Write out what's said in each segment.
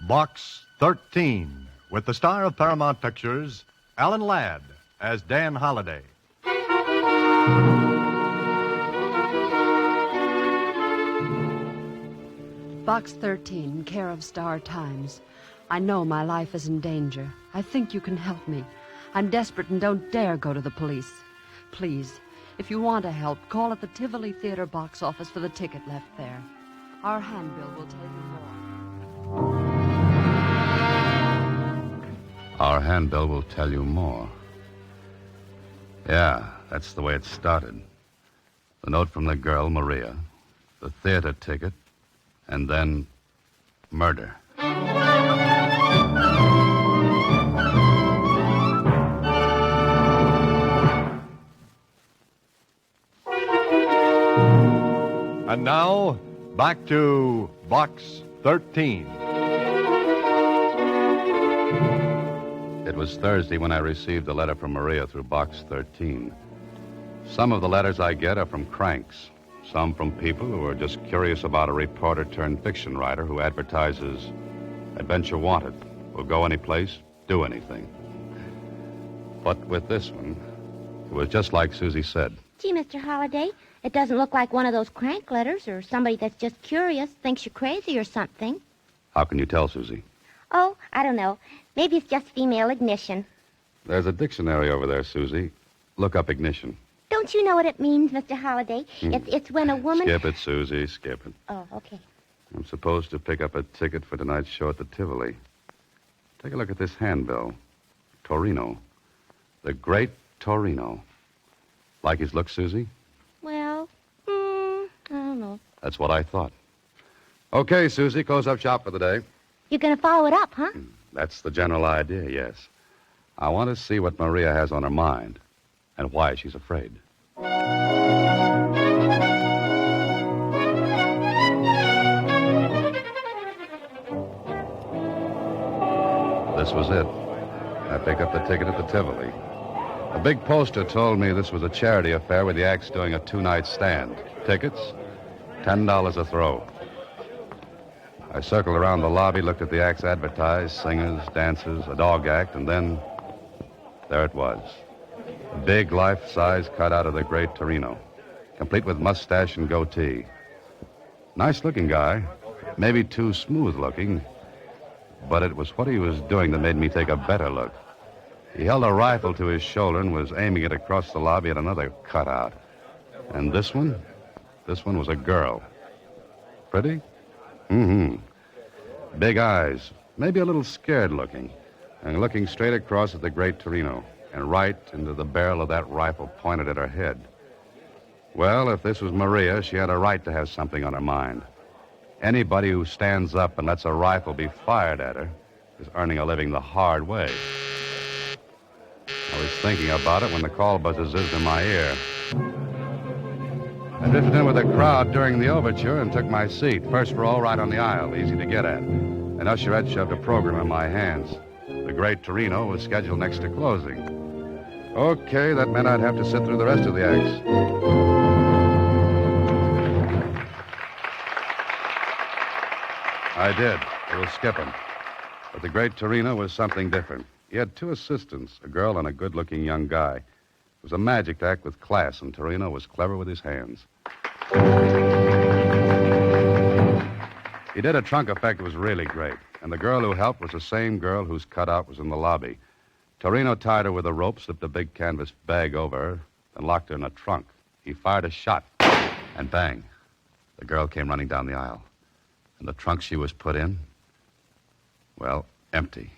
Box 13, with the star of Paramount Pictures, Alan Ladd, as Dan Holliday. Box 13, care of Star Times. I know my life is in danger. I think you can help me. I'm desperate and don't dare go to the police. Please, if you want to help, call at the Tivoli Theater box office for the ticket left there. Our handbill will tell you more. Our handbill will tell you more. Yeah, that's the way it started. The note from the girl, Maria, the theater ticket, and then murder. And now, back to Box 13. It was Thursday when I received a letter from Maria through Box 13. Some of the letters I get are from cranks. Some from people who are just curious about a reporter-turned-fiction writer who advertises adventure wanted, will go any place, do anything. But with this one, it was just like Susie said. Gee, Mr. Holliday, it doesn't look like one of those crank letters or somebody that's just curious, thinks you're crazy or something. How can you tell, Susie? Oh, I don't know. Maybe it's just female ignition. There's a dictionary over there, Susie. Look up ignition. Don't you know what it means, Mr. Holliday? It's when a woman... Skip it, Susie, skip it. Oh, okay. I'm supposed to pick up a ticket for tonight's show at the Tivoli. Take a look at this handbill. Torino. The great Torino. Like his look, Susie? Well, I don't know. That's what I thought. Okay, Susie, close up shop for the day. You're going to follow it up, huh? That's the general idea, yes. I want to see what Maria has on her mind and why she's afraid. This was it. I picked up the ticket at the Tivoli. A big poster told me this was a charity affair with the acts doing a two-night stand. Tickets, $10 a throw. I circled around the lobby, looked at the acts advertised, singers, dancers, a dog act, and then there it was. A big life-size cutout of the great Torino, complete with mustache and goatee. Nice-looking guy, maybe too smooth-looking, but it was what he was doing that made me take a better look. He held a rifle to his shoulder and was aiming it across the lobby at another cutout. And this one was a girl. Pretty? Mm-hmm. Big eyes, maybe a little scared-looking, and looking straight across at the great Torino, and right into the barrel of that rifle pointed at her head. Well, if this was Maria, she had a right to have something on her mind. Anybody who stands up and lets a rifle be fired at her is earning a living the hard way. I was thinking about it when the call buzzers zizzed in my ear. I drifted in with the crowd during the overture and took my seat, first row right on the aisle, easy to get at. An usherette shoved a program in my hands. The great Torino was scheduled next to closing. Okay, that meant I'd have to sit through the rest of the acts. I did. It was skipping. But the great Torino was something different. He had two assistants, a girl and a good-looking young guy. It was a magic act with class, and Torino was clever with his hands. He did a trunk effect that was really great, and the girl who helped was the same girl whose cutout was in the lobby. Torino tied her with a rope, slipped a big canvas bag over her, and locked her in a trunk. He fired a shot, and bang, the girl came running down the aisle. And the trunk she was put in, well, empty.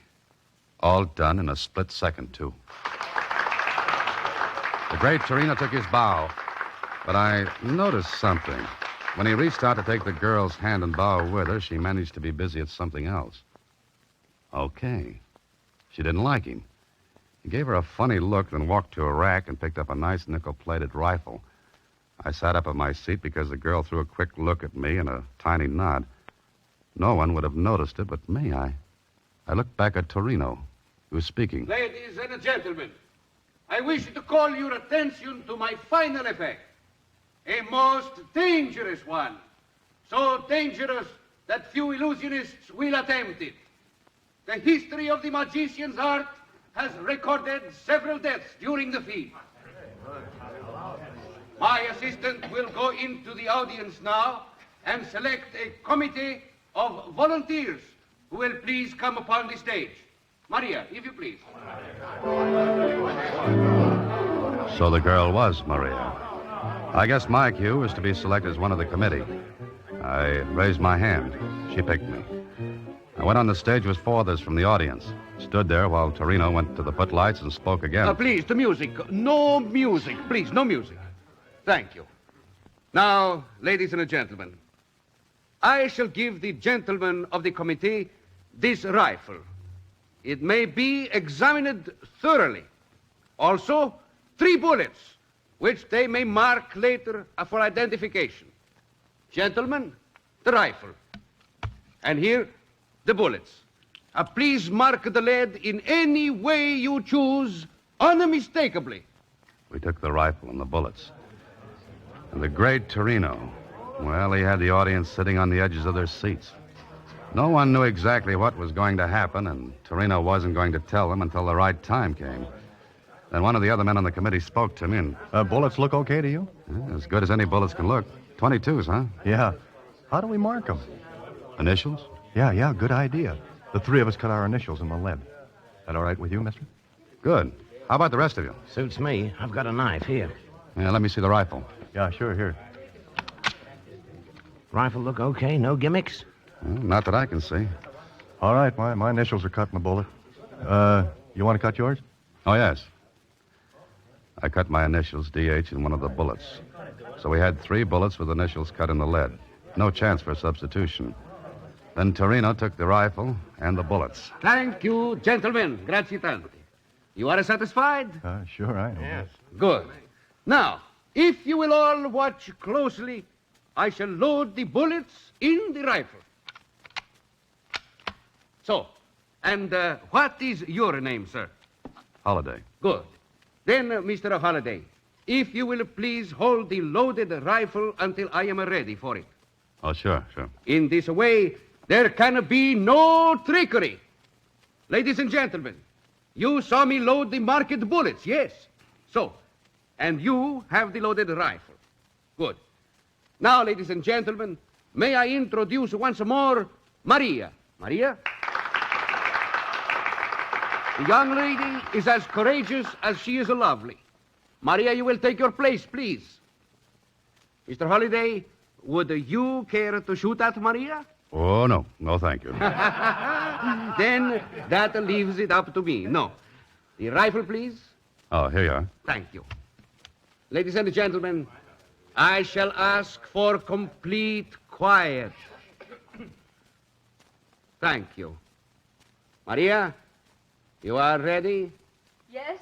All done in a split second, too. The great Torino took his bow, but I noticed something. When he reached out to take the girl's hand and bow with her, she managed to be busy at something else. Okay. She didn't like him. He gave her a funny look, then walked to a rack and picked up a nice nickel-plated rifle. I sat up at my seat because the girl threw a quick look at me and a tiny nod. No one would have noticed it but me. I looked back at Torino. He was speaking. Ladies and gentlemen, I wish to call your attention to my final effect. A most dangerous one. So dangerous that few illusionists will attempt it. the history of the magician's art has recorded several deaths during the feed. My assistant will go into the audience now and select a committee of volunteers who will please come upon the stage. Maria, if you please. So the girl was Maria. I guess my cue was to be selected as one of the committee. I raised my hand. She picked me. I went on the stage with four others from the audience. Stood there while Torino went to the footlights and spoke again. Please, the music. No music. Please, no music. Thank you. Now, ladies and gentlemen, I shall give the gentlemen of the committee this rifle. It may be examined thoroughly. Also, 3 bullets, which they may mark later for identification. Gentlemen, the rifle. And here, the bullets. Please mark the lead in any way you choose, unmistakably. We took the rifle and the bullets. And the great Torino, well, he had the audience sitting on the edges of their seats. No one knew exactly what was going to happen, and Torino wasn't going to tell them until the right time came. Then one of the other men on the committee spoke to me and... Bullets look okay to you? As good as any bullets can look. 22s, huh? Yeah. How do we mark them? Initials? Yeah, good idea. The 3 of us cut our initials in the lead. That all right with you, mister? Good. How about the rest of you? Suits me. I've got a knife here. Yeah, let me see the rifle. Yeah, sure, here. Rifle look okay? No gimmicks? Well, not that I can see. All right, my initials are cut in the bullet. You want to cut yours? Oh, yes. I cut my initials, DH, in one of the bullets. So we had 3 bullets with initials cut in the lead. No chance for substitution. Then Torino took the rifle and the bullets. Thank you, gentlemen. Grazie tanto. You are satisfied? Sure, I am. Yes. Good. Now, if you will all watch closely, I shall load the bullets in the rifle. So, and what is your name, sir? Holiday. Good. Then, Mr. Holliday, if you will please hold the loaded rifle until I am ready for it. Oh, sure. In this way, there can be no trickery. Ladies and gentlemen, you saw me load the marked bullets, yes? So, and you have the loaded rifle. Good. Now, ladies and gentlemen, may I introduce once more Maria. Maria? The young lady is as courageous as she is lovely. Maria, you will take your place, please. Mr. Holliday, would you care to shoot at Maria? Oh, no. No, thank you. Then that leaves it up to me. No. The rifle, please. Oh, here you are. Thank you. Ladies and gentlemen, I shall ask for complete quiet. Thank you. Maria, you are ready? Yes,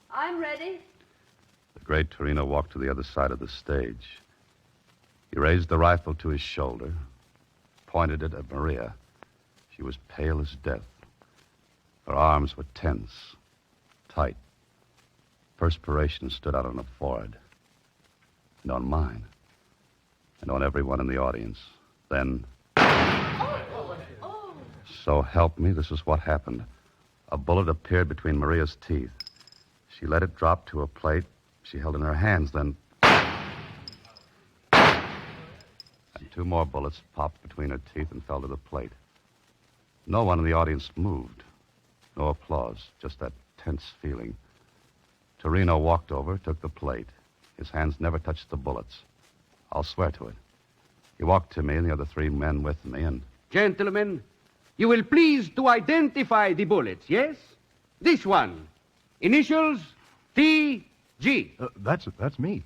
I'm ready. The great Torino walked to the other side of the stage. He raised the rifle to his shoulder, pointed it at Maria. She was pale as death. Her arms were tense, tight. Perspiration stood out on her forehead, and on mine, and on everyone in the audience. Then, so help me, this is what happened. A bullet appeared between Maria's teeth. She let it drop to a plate she held in her hands, then... And 2 more bullets popped between her teeth and fell to the plate. No one in the audience moved. No applause, just that tense feeling. Torino walked over, took the plate. His hands never touched the bullets. I'll swear to it. He walked to me and the other 3 men with me, and... Gentlemen, you will please to identify the bullets, yes? This one. Initials T.G. That's me.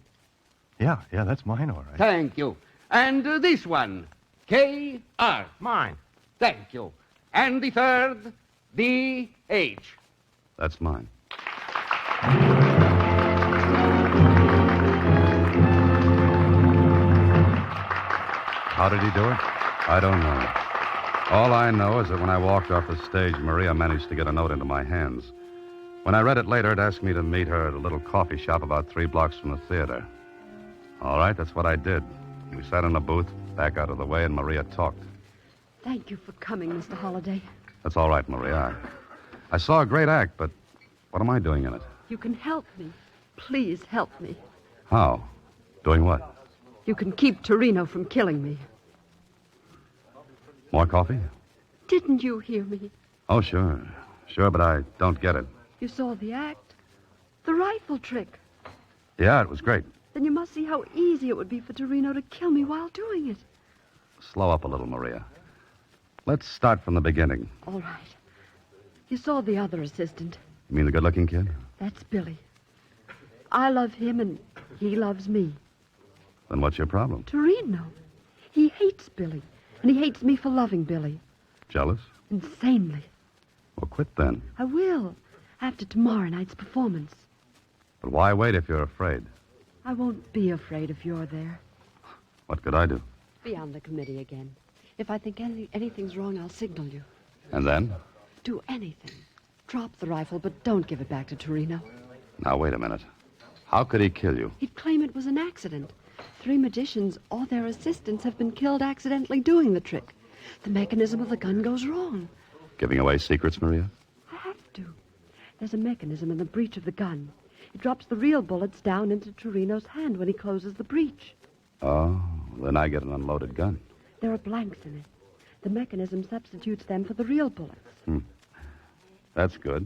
Yeah, that's mine, all right. Thank you. And this one. K.R. Mine. Thank you. And the third, D.H. That's mine. How did he do it? I don't know. All I know is that when I walked off the stage, Maria managed to get a note into my hands. When I read it later, it asked me to meet her at a little coffee shop about 3 blocks from the theater. All right, that's what I did. We sat in a booth, back out of the way, and Maria talked. Thank you for coming, Mr. Holliday. That's all right, Maria. I saw a great act, but what am I doing in it? You can help me. Please help me. How? Doing what? You can keep Torino from killing me. More coffee? Didn't you hear me? Oh, sure. Sure, but I don't get it. You saw the act? The rifle trick. Yeah, it was great. Then you must see how easy it would be for Torino to kill me while doing it. Slow up a little, Maria. Let's start from the beginning. All right. You saw the other assistant. You mean the good-looking kid? That's Billy. I love him and he loves me. Then what's your problem? Torino. He hates Billy, and he hates me for loving Billy. Jealous? Insanely. Well, quit then. I will, after tomorrow night's performance. But why wait if you're afraid? I won't be afraid if you're there. What could I do? Be on the committee again. If I think anything's wrong, I'll signal you. And then? Do anything. Drop the rifle, but don't give it back to Torino. Now, wait a minute. How could he kill you? He'd claim it was an accident. 3 magicians or their assistants have been killed accidentally doing the trick. The mechanism of the gun goes wrong. Giving away secrets, Maria? I have to. There's a mechanism in the breech of the gun. It drops the real bullets down into Torino's hand when he closes the breech. Oh, then I get an unloaded gun. There are blanks in it. The mechanism substitutes them for the real bullets. That's good.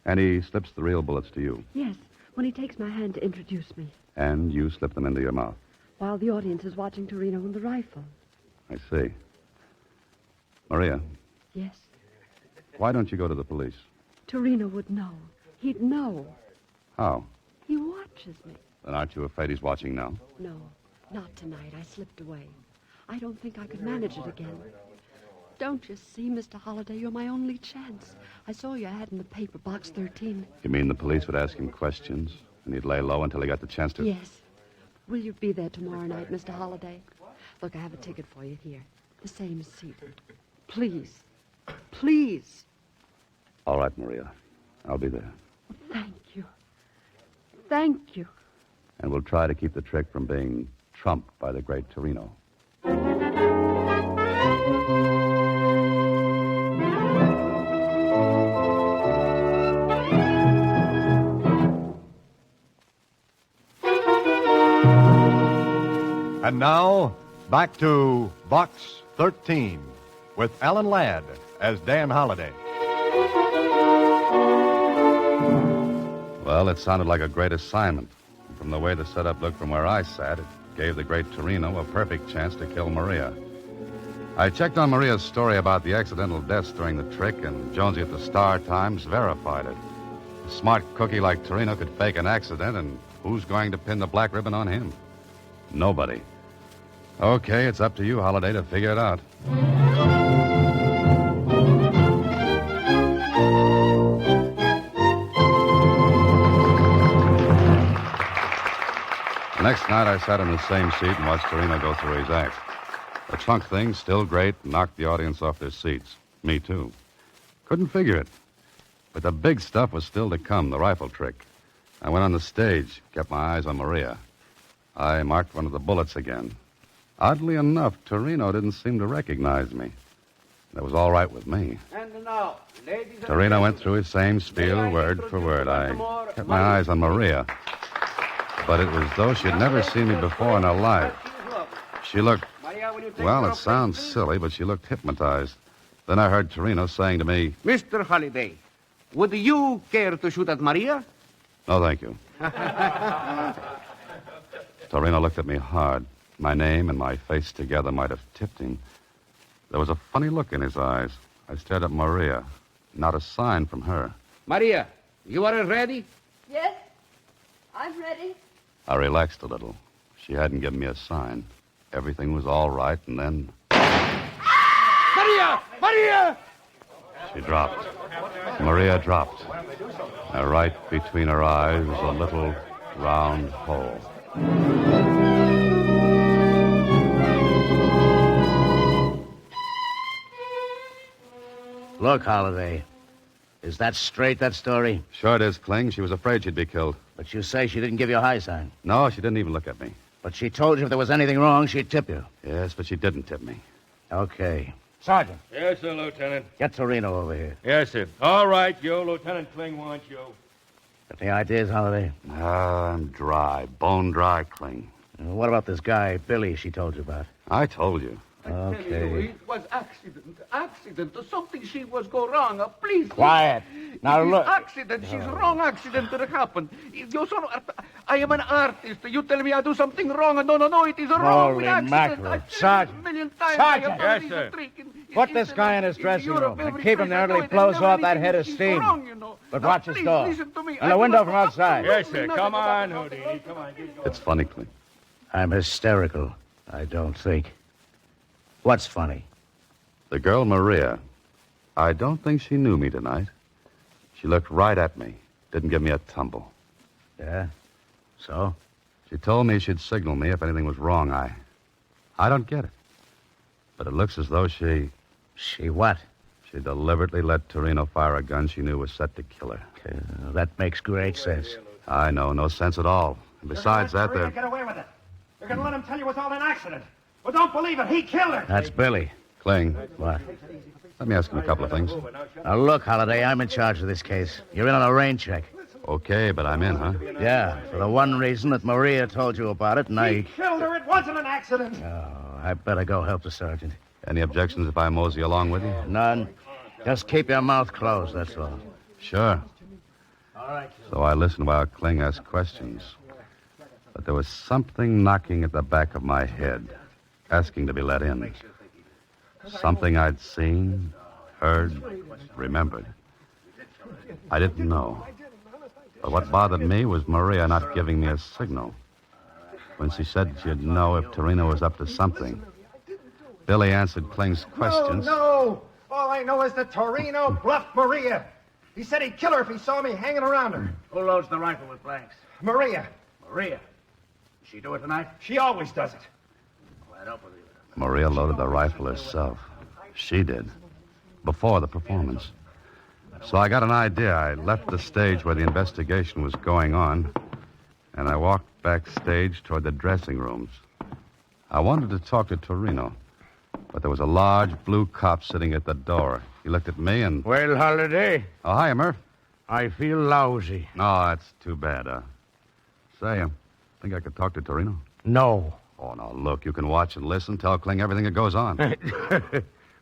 And he slips the real bullets to you. Yes, when he takes my hand to introduce me, And you slip them into your mouth. while the audience is watching Torino and the rifle. I see. Maria, Yes, why don't you go to the police? Torino would know. He'd know. How? He watches me. Then aren't you afraid he's watching now? No, not tonight. I slipped away. I don't think I could manage it again. Don't you see, Mr. Holliday, you're my only chance. I saw your ad in the paper, box 13. You mean the police would ask him questions, and he'd lay low until he got the chance to... Yes. Will you be there tomorrow night, Mr. Holliday? Look, I have a ticket for you here. The same seat. Please. Please. All right, Maria. I'll be there. Thank you. Thank you. And we'll try to keep the trick from being trumped by the great Torino. And now, back to Box 13 with Alan Ladd as Dan Holliday. Well, it sounded like a great assignment. And from the way the setup looked from where I sat, it gave the great Torino a perfect chance to kill Maria. I checked on Maria's story about the accidental deaths during the trick, and Jonesy at the Star-Times verified it. A smart cookie like Torino could fake an accident, and who's going to pin the black ribbon on him? Nobody. Okay, it's up to you, Holliday, to figure it out. The next night, I sat in the same seat and watched Torino go through his act. The trunk thing, still great, knocked the audience off their seats. Me, too. Couldn't figure it. But the big stuff was still to come, the rifle trick. I went on the stage, kept my eyes on Maria. I marked one of the bullets again. Oddly enough, Torino didn't seem to recognize me. That was all right with me. And now, ladies and Torino went through his same spiel, word for word. I kept my eyes on Maria. But it was as though she'd never seen me before in her life. She looked, well, it sounds silly, but she looked hypnotized. Then I heard Torino saying to me, Mr. Holliday, would you care to shoot at Maria? "No, thank you." Torino looked at me hard. My name and my face together might have tipped him. There was a funny look in his eyes. I stared at Maria. Not a sign from her. Maria, you are ready? Yes, I'm ready. I relaxed a little. She hadn't given me a sign. Everything was all right, and then Maria! Maria! she dropped. Maria dropped. And right between her eyes was a little round hole. Look, Holliday. Is that straight, that story? Sure it is, Kling. She was afraid she'd be killed. But you say she didn't give you a high sign. No, she didn't even look at me. But she told you if there was anything wrong, she'd tip you. Yes, but she didn't tip me. Okay. Sergeant, Yes, sir, Lieutenant. get Torino over here. Yes, sir. All right, Joe. Lieutenant Kling wants you. Got any ideas, Holiday? I'm dry, bone dry, Kling. What about this guy, Billy, she told you about? I told you. Okay. It was accident. Something she was go wrong. Please. Quiet. Now It is look. accident. She's wrong accident that happened. You son of, I am an artist. You tell me I do something wrong. No, it is wrong. Holy with accident. mackerel. I've said Sergeant. it a million times. Sergeant. I have done Yes, this sir. trick Put this guy in his dressing Europe room and every keep him time there I till do he it, blows never off that anything head of she's steam. wrong, you know. But Now, watch his please door. listen to me. And the window from outside. Yes, sir. Come on, Houdini. Come on, get going. It's funny, Kling. I'm hysterical, I don't think. What's funny? The girl, Maria, I don't think she knew me tonight. She looked right at me, didn't give me a tumble. Yeah? So? She told me she'd signal me if anything was wrong. I don't get it. But it looks as though she She what? deliberately let Torino fire a gun she knew was set to kill her. That makes great sense. I know, no sense at all. And besides that, Get away with it. You're going to let him tell you it's all an accident. Well, don't believe it. He killed her. That's Billy. Kling, What? let me ask him a couple of things. Now, look, Holiday, I'm in charge of this case. You're in on a rain check. Okay, but I'm in, huh? Yeah, for the one reason that Maria told you about it, and He I... killed her. It wasn't an accident. Oh, I better go help the sergeant. Any objections if I mosey along with you? None. Just keep your mouth closed, that's all. Sure. So I listened while Kling asked questions. But there was something knocking at the back of my head, asking to be let in. Something I'd seen, heard, remembered. I didn't know. But what bothered me was Maria not giving me a signal. When she said she'd know if Torino was up to something. Billy answered Kling's questions. No. All I know is that Torino bluffed Maria. He said he'd kill her if he saw me hanging around her. Who loads the rifle with blanks? Maria. Maria. Did she do it tonight? She always does it. I don't believe it. Maria loaded the rifle herself. She did. Before the performance. So I got an idea. I left the stage where the investigation was going on, and I walked backstage toward the dressing rooms. I wanted to talk to Torino, but there was a large blue cop sitting at the door. He looked at me and... Well, Holiday, Oh, hi, Murph. I feel lousy. No, that's too bad. Say, think I could talk to Torino? No. Oh, now, look, you can watch and listen, tell Kling everything that goes on.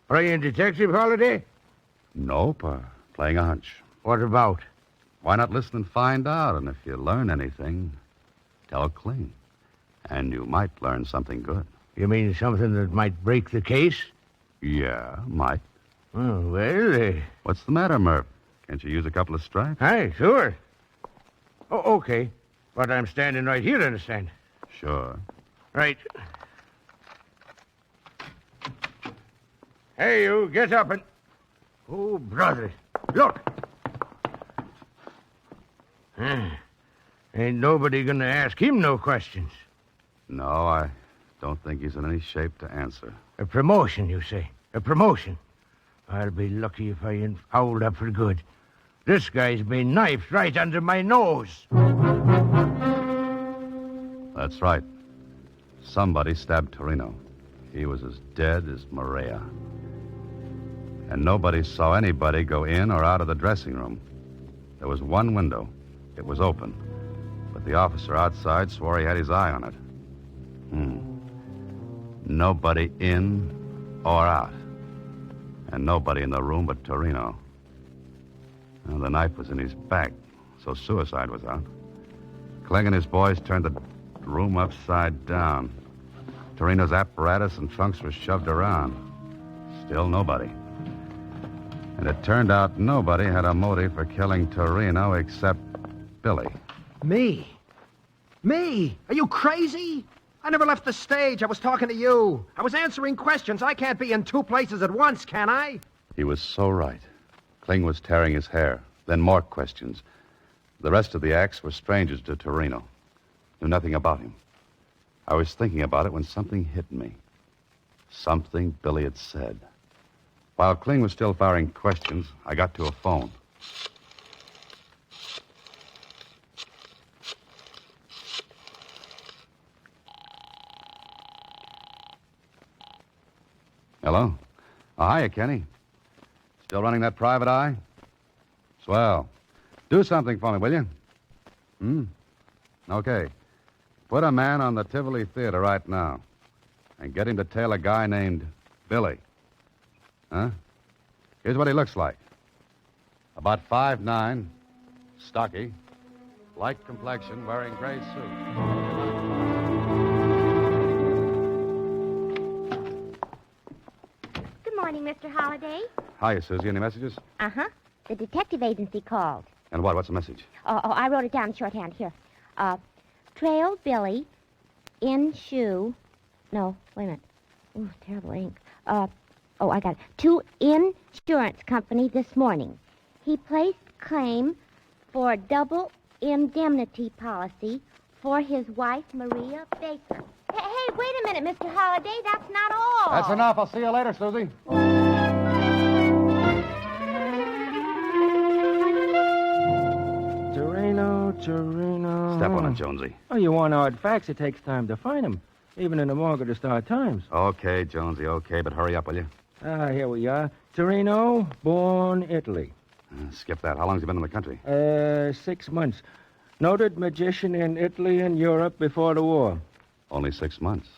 Playing detective, Holiday? Nope, playing a hunch. What about? Why not listen and find out? And if you learn anything, tell Kling. And you might learn something good. You mean something that might break the case? Yeah, might. Oh, well, What's the matter, Murph? Can't you use a couple of stripes? Hi, sure. Oh, okay. But I'm standing right here, understand? Sure. Right. Hey, you, get up and... Oh, brother, look. Ain't nobody gonna ask him no questions. No, I don't think he's in any shape to answer. A promotion, you say? A promotion? I'll be lucky if I ain't fouled up for good. This guy's been knifed right under my nose. That's right. Somebody stabbed Torino. He was as dead as Maria. And nobody saw anybody go in or out of the dressing room. There was one window. It was open. But the officer outside swore he had his eye on it. Nobody in or out. And nobody in the room but Torino. Well, the knife was in his back, so suicide was out. Kling and his boys turned the room upside down. Torino's apparatus and trunks were shoved around. Still nobody. And it turned out nobody had a motive for killing Torino except Billy. Me? Me? Are you crazy? I never left the stage. I was talking to you. I was answering questions. I can't be in two places at once, can I? He was so right. Kling was tearing his hair. Then more questions. The rest of the acts were strangers to Torino. Knew nothing about him. I was thinking about it when something hit me. Something Billy had said. While Kling was still firing questions, I got to a phone. Hello? Oh, hiya, Kenny. Still running that private eye? Swell. Do something for me, will you? Okay. Put a man on the Tivoli Theater right now and get him to tail a guy named Billy. Huh? Here's what he looks like. About 5'9", stocky, light complexion, wearing gray suit. Good morning, Mr. Holliday. Hiya, Susie. Any messages? Uh-huh. The detective agency called. And what? What's the message? Oh, I wrote it down in shorthand. Here. Trailed Billy in shoe. No, wait a minute. Ooh, terrible ink. I got it. To insurance company this morning. He placed claim for double indemnity policy for his wife, Maria Baker. Hey, wait a minute, Mr. Holliday. That's not all. That's enough. I'll see you later, Susie. Torino. Step on it, Jonesy. Oh, you want hard facts, it takes time to find them. Even in the Morgan Star Times. Okay, Jonesy, okay, but hurry up, will you? Here we are. Torino, born Italy. Skip that. How long's he been in the country? 6 months. Noted magician in Italy and Europe before the war. Only 6 months.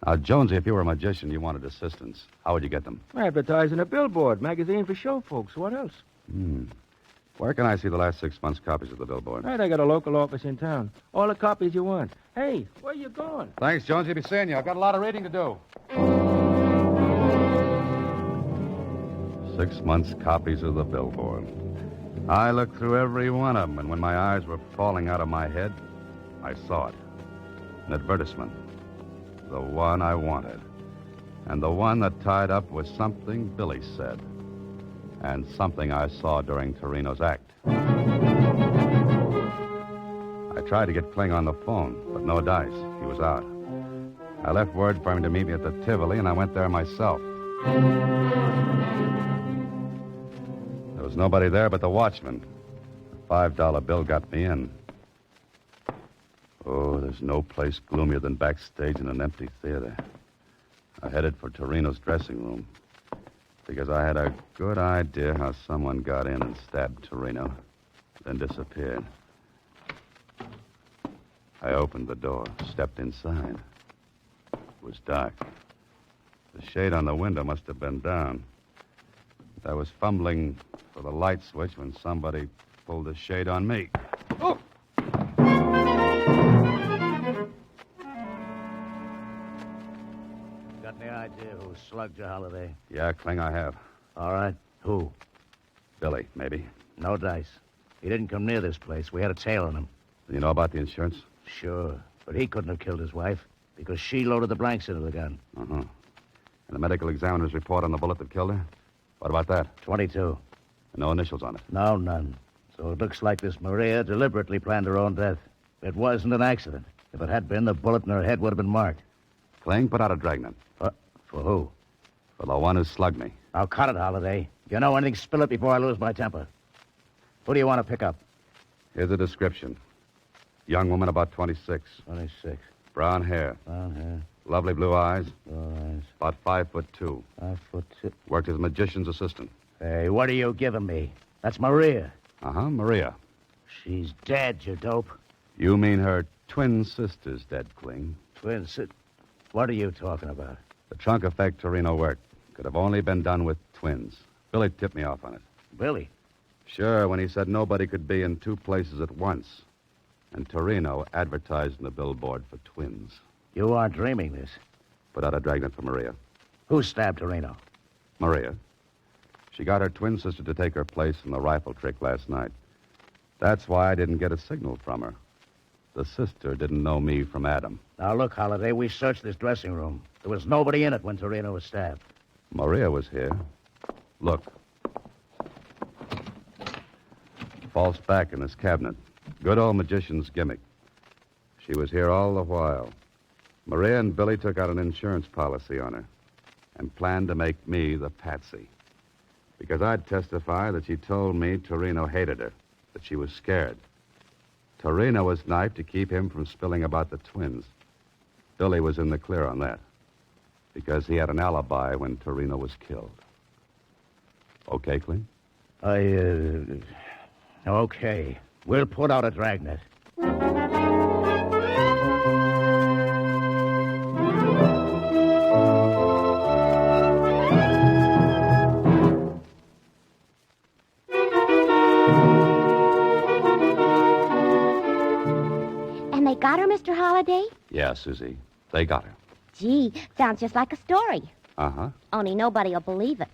Now, Jonesy, if you were a magician, you wanted assistants. How would you get them? Advertising a billboard, magazine for show folks. What else? Where can I see the last 6 months' copies of the billboard? Right, I got a local office in town. All the copies you want. Hey, where you going? Thanks, Jonesy. Be seeing you. I've got a lot of reading to do. 6 months' copies of the billboard. I looked through every one of them, and when my eyes were falling out of my head, I saw it. An advertisement. The one I wanted. And the one that tied up with something Billy said. And something I saw during Torino's act. I tried to get Kling on the phone, but no dice. He was out. I left word for him to meet me at the Tivoli, and I went there myself. There was nobody there but the watchman. The $5 bill got me in. Oh, there's no place gloomier than backstage in an empty theater. I headed for Torino's dressing room because I had a good idea how someone got in and stabbed Torino, then disappeared. I opened the door, stepped inside. It was dark. The shade on the window must have been down. I was fumbling for the light switch when somebody pulled the shade on me. Oh! Got any idea who slugged you, Holiday? Yeah, Kling, I have. All right. Who? Billy, maybe. No dice. He didn't come near this place. We had a tail on him. You know about the insurance? Sure. But he couldn't have killed his wife because she loaded the blanks into the gun. Uh-huh. And the medical examiner's report on the bullet that killed her? What about that? 22. No initials on it. No, none. So it looks like this Maria deliberately planned her own death. It wasn't an accident. If it had been, the bullet in her head would have been marked. Kling, put out a dragnet. For who? For the one who slugged me. Now, cut it, Holiday. If you know anything, spill it before I lose my temper. Who do you want to pick up? Here's a description. Young woman, about 26. 26. Brown hair. Brown hair. Lovely blue eyes. Blue eyes. About 5'2". 5'2". Worked as a magician's assistant. Hey, what are you giving me? That's Maria. Uh-huh, Maria. She's dead, you dope. You mean her twin sister's dead, Kling. Twin sit. What are you talking about? The trunk effect Torino worked could have only been done with twins. Billy tipped me off on it. Billy? Sure, when he said nobody could be in two places at once. And Torino advertised in the billboard for twins. You aren't dreaming this. Put out a dragnet for Maria. Who stabbed Torino? Maria. She got her twin sister to take her place in the rifle trick last night. That's why I didn't get a signal from her. The sister didn't know me from Adam. Now, look, Holiday, we searched this dressing room. There was nobody in it when Torino was stabbed. Maria was here. Look. False back in this cabinet. Good old magician's gimmick. She was here all the while. Maria and Billy took out an insurance policy on her and planned to make me the patsy. Because I'd testify that she told me Torino hated her, that she was scared. Torino was knifed to keep him from spilling about the twins. Billy was in the clear on that. Because he had an alibi when Torino was killed. Okay, Clint? Okay. We'll put out a dragnet. And they got her, Mr. Holliday? Yeah, Susie. They got her. Gee, sounds just like a story. Uh-huh. Only nobody will believe it.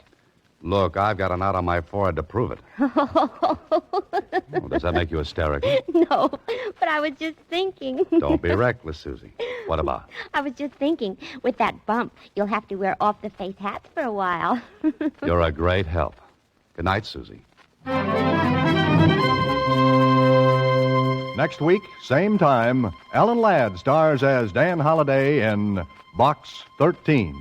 Look, I've got a knot on my forehead to prove it. Well, does that make you hysterical? No, but I was just thinking. Don't be reckless, Susie. What about? I was just thinking, with that bump, you'll have to wear off-the-face hats for a while. You're a great help. Good night, Susie. Next week, same time, Alan Ladd stars as Dan Holliday in Box 13.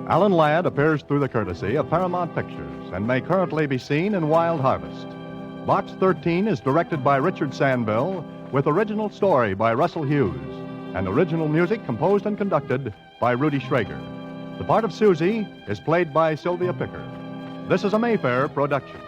Alan Ladd appears through the courtesy of Paramount Pictures and may currently be seen in Wild Harvest. Box 13 is directed by Richard Sandville with original story by Russell Hughes and original music composed and conducted by Rudy Schrager. The part of Susie is played by Sylvia Picker. This is a Mayfair production.